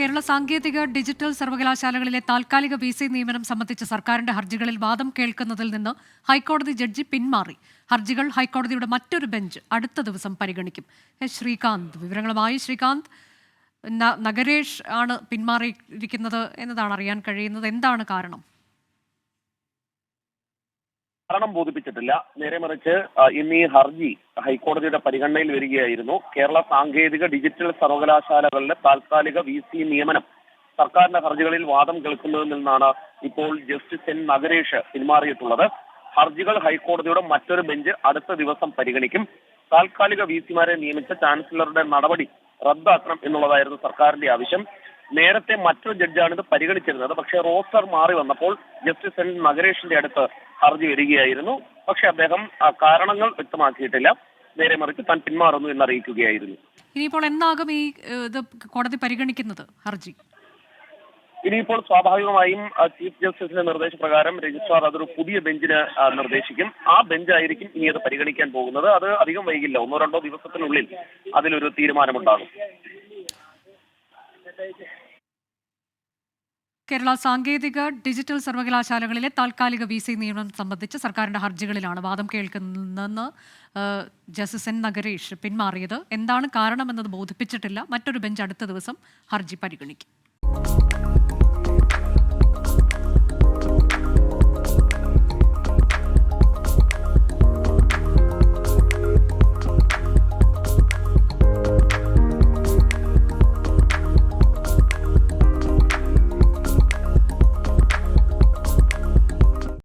കേരള സാങ്കേതിക ഡിജിറ്റൽ സർവകലാശാലകളിലെ താൽക്കാലിക വിസി നിയമനം സംബന്ധിച്ച സർക്കാരിന്റെ ഹർജികളിൽ വാദം കേൾക്കുന്നതിൽ നിന്ന് ഹൈക്കോടതി ജഡ്ജി പിന്മാറി. ഹർജികൾ ഹൈക്കോടതിയുടെ മറ്റൊരു ബെഞ്ച് അടുത്ത ദിവസം പരിഗണിക്കും. ശ്രീകാന്ത് വിവരങ്ങളുമായി. ശ്രീകാന്ത്, നഗരേഷ് ആണ് പിന്മാറിയിരിക്കുന്നത് എന്നതാണ് അറിയാൻ കഴിയുന്നത്. എന്താണ് കാരണം? കാരണം ബോധിപ്പിച്ചിട്ടില്ല. നേരെ മറിച്ച് ഇന്ന് ഈ ഹർജി ഹൈക്കോടതിയുടെ പരിഗണനയിൽ വരികയായിരുന്നു. കേരള സാങ്കേതിക ഡിജിറ്റൽ സർവകലാശാലകളിലെ താൽക്കാലിക വിസി നിയമനം സർക്കാരിന്റെ ഹർജികളിൽ വാദം കേൾക്കുന്നതിൽ നിന്നാണ് ഇപ്പോൾ ജസ്റ്റിസ് എൻ നഗരേഷ് പിന്മാറിയിട്ടുള്ളത്. ഹർജികൾ ഹൈക്കോടതിയുടെ മറ്റൊരു ബെഞ്ച് അടുത്ത ദിവസം പരിഗണിക്കും. താൽക്കാലിക വിസിമാരെ നിയമിച്ച ചാൻസലറുടെ നടപടി റദ്ദാക്കണം എന്നുള്ളതായിരുന്നു സർക്കാരിന്റെ ആവശ്യം. നേരത്തെ മറ്റൊരു ജഡ്ജാണ് ഇത് പരിഗണിച്ചിരുന്നത്. പക്ഷേ റോസ്റ്റർ മാറി വന്നപ്പോൾ ജസ്റ്റിസ് എൻ നഗരേഷിന്റെ അടുത്ത് ഹർജി വരികയായിരുന്നു. പക്ഷെ അദ്ദേഹം കാരണങ്ങൾ വ്യക്തമാക്കിയിട്ടില്ല. നേരെ മറിച്ച് താൻ പിന്മാറുന്നു എന്ന് അറിയിക്കുകയായിരുന്നു. ഇനിയിപ്പോൾ എന്നാകും ഈ കോടതി പരിഗണിക്കുന്നത് ഹർജി? ഇനിയിപ്പോൾ സ്വാഭാവികമായും ചീഫ് ജസ്റ്റിസിന്റെ നിർദ്ദേശപ്രകാരം രജിസ്ട്രാർ അതൊരു പുതിയ ബെഞ്ചിന് നിർദ്ദേശിക്കും. ആ ബെഞ്ചായിരിക്കും ഇനി അത് പരിഗണിക്കാൻ പോകുന്നത്. അത് അധികം വൈകില്ല, 1-2 ദിവസത്തിനുള്ളിൽ അതിലൊരു തീരുമാനമുണ്ടാകും. കേരള സാങ്കേതിക ഡിജിറ്റൽ സർവകലാശാലകളിലെ താൽക്കാലിക വിസി നിയമനം സംബന്ധിച്ച് സർക്കാരിന്റെ ഹർജികളിലാണ് വാദം കേൾക്കുന്നതെന്ന് ജസ്റ്റിസ് എൻ നഗരേഷ് പിന്മാറിയത്. എന്താണ് കാരണമെന്നത് ബോധിപ്പിച്ചിട്ടില്ല. മറ്റൊരു ബെഞ്ച് അടുത്ത ദിവസം ഹർജി പരിഗണിക്കും.